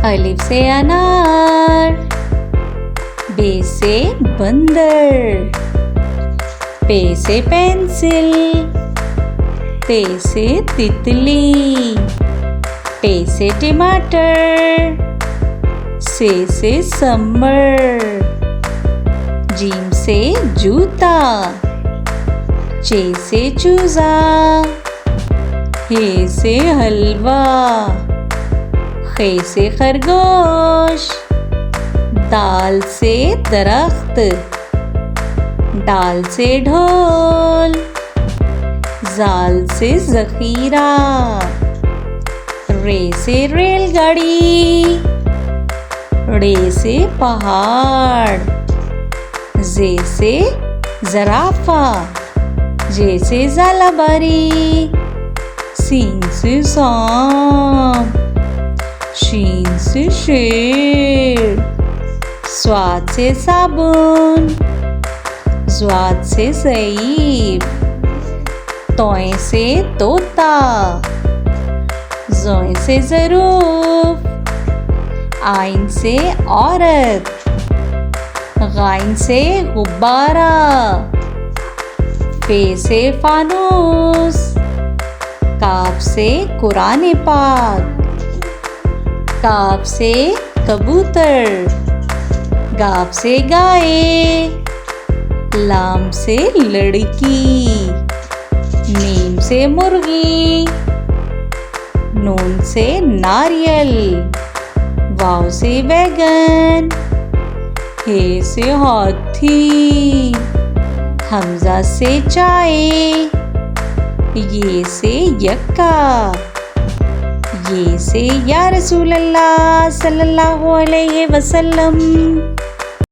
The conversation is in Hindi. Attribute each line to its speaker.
Speaker 1: अलिफ से अनार, बे से बंदर, पे से पेंसिल, ते से तितली, टे से टमाटर, से समर, जीम से जूता, चे से चूजा, हे से हलवा, खे से खरगोश, दाल से दरख्त, डाल से ढोल, जाल से जखीरा, रे से रेलगाड़ी, रे से पहाड़, जे से जराफा, जे से जालाबारी, सीन से सांप, शीन से शेर, स्वाद से साबुन, ज़्वाद से ज़ईफ़, तोय से तोता, ज़ोय से ज़रूफ़, आइन से औरत, गाइन से गुब्बारा, फे से फानूस, काफ से कुरान पाक, काफ से कबूतर, गाफ से गाय, लाम से लड़की, मीम से मुर्गी, नून से नारियल, वाव से बैगन, हे से हाथी, हमजा से चाय, ये से यक्का, ये से या रसूल अल्लाह सल्लल्लाहु अलैहि वसल्लम।